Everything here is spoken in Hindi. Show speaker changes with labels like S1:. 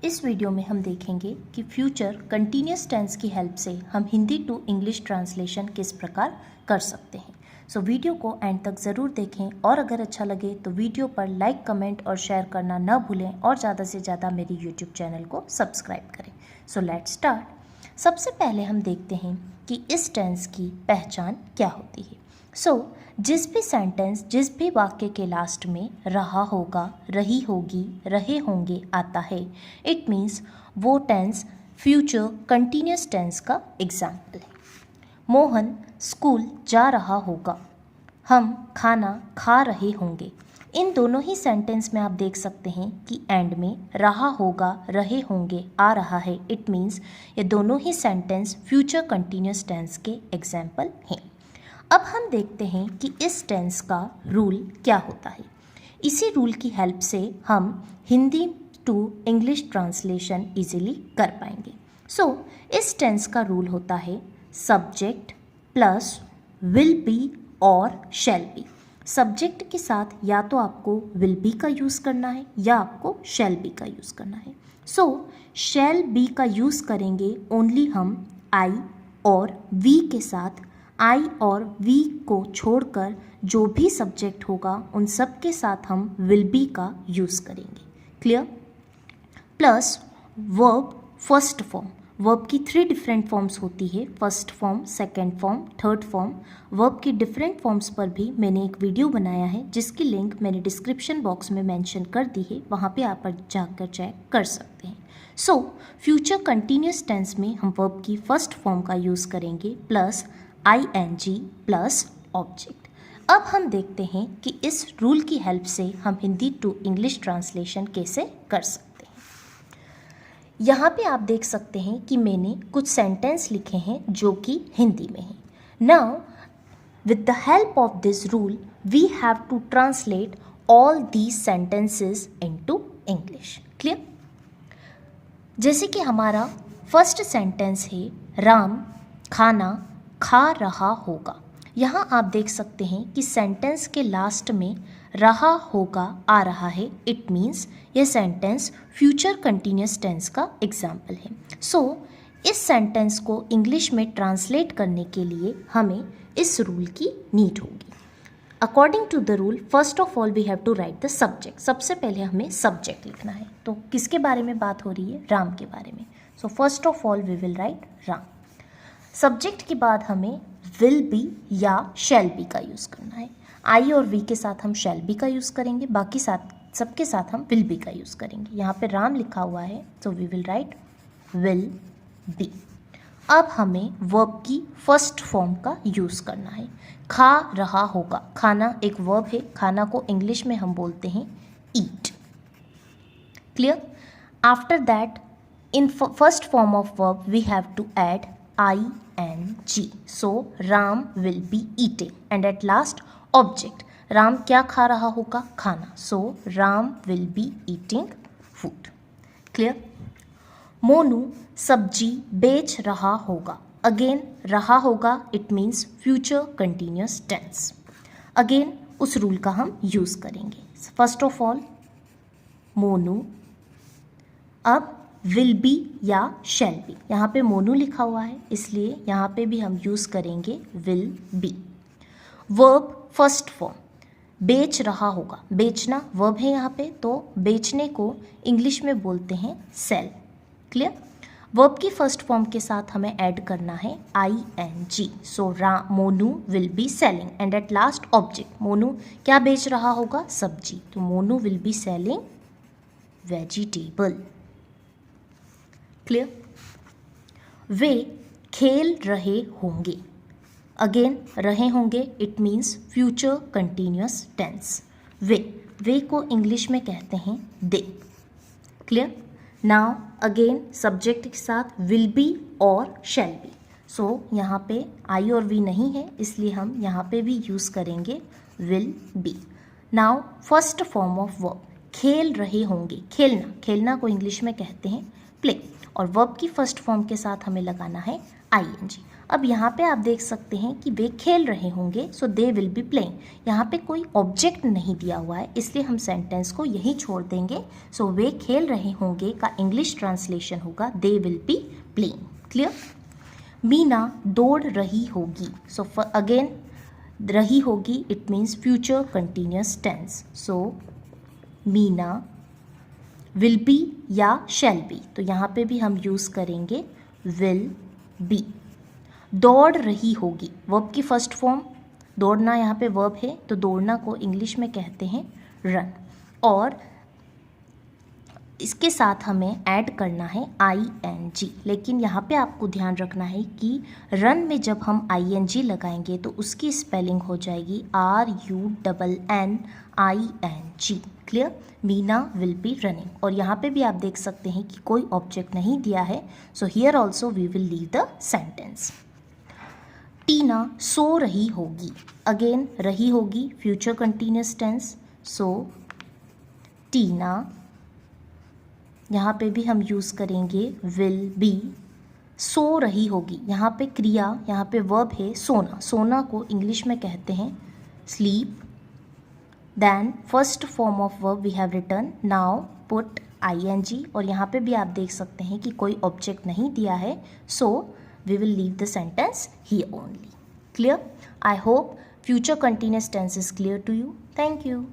S1: इस वीडियो में हम देखेंगे कि फ्यूचर कंटिन्यूस टेंस की हेल्प से हम हिंदी टू इंग्लिश ट्रांसलेशन किस प्रकार कर सकते हैं। सो वीडियो को एंड तक ज़रूर देखें और अगर अच्छा लगे तो वीडियो पर लाइक, कमेंट और शेयर करना न भूलें और ज़्यादा से ज़्यादा मेरी यूट्यूब चैनल को सब्सक्राइब करें। So let's start. सबसे पहले हम देखते हैं कि इस टेंस की पहचान क्या होती है। जिस भी सेंटेंस, जिस भी वाक्य के लास्ट में रहा होगा, रही होगी, रहे होंगे आता है, इट मीन्स वो टेंस फ्यूचर कंटिन्यूस टेंस का एग्जाम्पल है। मोहन स्कूल जा रहा होगा, हम खाना खा रहे होंगे। इन दोनों ही सेंटेंस में आप देख सकते हैं कि एंड में रहा होगा, रहे होंगे आ रहा है। इट मीन्स ये दोनों ही सेंटेंस फ्यूचर कंटिन्यूस टेंस के एग्जाम्पल हैं। अब हम देखते हैं कि इस टेंस का रूल क्या होता है। इसी रूल की हेल्प से हम Hindi to English translation easily कर पाएंगे। इस टेंस का रूल होता है सब्जेक्ट प्लस विल बी और शैल बी। सब्जेक्ट के साथ या तो आपको विल बी का यूज़ करना है या आपको शैल बी का यूज़ करना है। शैल बी का यूज़ करेंगे ओनली हम आई और वी के साथ। आई और वी को छोड़कर जो भी सब्जेक्ट होगा उन सब के साथ हम विल बी का यूज़ करेंगे। Clear? Plus verb first form. Verb की 3 डिफरेंट फॉर्म्स होती है, first form, second form, third form. Verb की डिफरेंट फॉर्म्स पर भी मैंने एक वीडियो बनाया है जिसकी लिंक मैंने डिस्क्रिप्शन बॉक्स में मेंशन कर दी है, वहाँ पे आप जाकर चेक कर सकते हैं। फ्यूचर कंटिन्यूस टेंस में हम वर्ब की फर्स्ट फॉर्म का यूज़ करेंगे प्लस ING प्लस ऑब्जेक्ट। अब हम देखते हैं कि इस रूल की हेल्प से हम हिंदी टू इंग्लिश ट्रांसलेशन कैसे कर सकते हैं। यहाँ पे आप देख सकते हैं कि मैंने कुछ सेंटेंस लिखे हैं जो कि हिंदी में हैं। Now with the help of this rule we have to translate all these sentences into English. Clear? जैसे कि हमारा फर्स्ट सेंटेंस है राम खाना खा रहा होगा। यहाँ आप देख सकते हैं कि सेंटेंस के लास्ट में रहा होगा आ रहा है। इट मीन्स यह सेंटेंस फ्यूचर कंटिन्यूस टेंस का एग्जाम्पल है। इस सेंटेंस को इंग्लिश में ट्रांसलेट करने के लिए हमें इस रूल की नीड होगी। According to the rule first of all we have to write the subject. सबसे पहले हमें सब्जेक्ट लिखना है। तो किसके बारे में बात हो रही है? राम के बारे में। First of all we will write Ram. Subject के बाद हमें विल बी या शैल बी का यूज़ करना है। आई और वी के साथ हम शैल बी का यूज़ करेंगे, बाकी सबके साथ हम विल बी का यूज़ करेंगे। यहाँ पे राम लिखा हुआ है तो we will write will be. अब हमें वर्ब की फर्स्ट फॉर्म का यूज़ करना है। खा रहा होगा, खाना एक वर्ब है। खाना को इंग्लिश में हम बोलते हैं eat. Clear? After that in first form of verb we have to add ING. Ram will be eating. And at last object. Ram क्या खा रहा होगा? खाना. Ram will be eating food. Clear? Monu सब्जी बेच रहा होगा। Again रहा होगा it means future continuous tense. Again उस रूल का हम यूज़ करेंगे। First of all मोनू, अब विल बी या शैल बी। यहाँ पे मोनू लिखा हुआ है इसलिए यहाँ पे भी हम यूज़ करेंगे will be. Verb first form, बेच रहा होगा। बेचना वर्ब है यहाँ पे, तो बेचने को इंग्लिश में बोलते हैं सेल। क्लियर? वर्ब की फर्स्ट फॉर्म के साथ हमें ऐड करना है ING। Monu will be selling. And at last object. Monu क्या बेच रहा होगा? सब्जी। तो Monu will be selling vegetable. Clear? वे खेल रहे होंगे। अगेन रहे होंगे it means future continuous tense. वे को इंग्लिश में कहते हैं they. Clear? Now again subject के साथ विल बी और शैल बी। यहाँ पे आई और वी नहीं है इसलिए हम यहाँ पे भी यूज़ करेंगे will be. Now first form of verb, खेल रहे होंगे। खेलना को इंग्लिश में कहते हैं प्ले। और वर्ब की फर्स्ट फॉर्म के साथ हमें लगाना है ING। अब यहाँ पे आप देख सकते हैं कि वे खेल रहे होंगे, सो दे विल बी प्लेइंग। यहाँ पे कोई ऑब्जेक्ट नहीं दिया हुआ है, इसलिए हम सेंटेंस को यही छोड़ देंगे। सो वे खेल रहे होंगे का इंग्लिश ट्रांसलेशन होगा they will be playing. Clear? Meena दौड़ रही होगी। सो अगेन रही होगी, it means future continuous tense. So Meena will be या शैल बी, तो यहाँ पे भी हम यूज़ करेंगे विल बी। दौड़ रही होगी, वर्ब की फर्स्ट फॉर्म, दौड़ना यहाँ पे वर्ब है, तो दौड़ना को इंग्लिश में कहते हैं रन। और इसके साथ हमें ऐड करना है ING, लेकिन यहाँ पे आपको ध्यान रखना है कि रन में जब हम ING लगाएंगे तो उसकी स्पेलिंग हो जाएगी RUNNING। Clear? Meena will B running. और यहाँ पे भी आप देख सकते हैं कि कोई ऑब्जेक्ट नहीं दिया है, so here also we will leave the sentence. Tina सो रही होगी, अगेन रही होगी future continuous tense. So Tina, यहाँ पे भी हम यूज़ करेंगे विल बी। सो रही होगी, यहाँ पे क्रिया, यहाँ पे वर्ब है सोना, सोना को इंग्लिश में कहते हैं sleep. Then first form of verb we have written, now put ING। और यहाँ पे भी आप देख सकते हैं कि कोई ऑब्जेक्ट नहीं दिया है, so we will leave the sentence here only. Clear? I hope future continuous tense is clear to you. Thank you.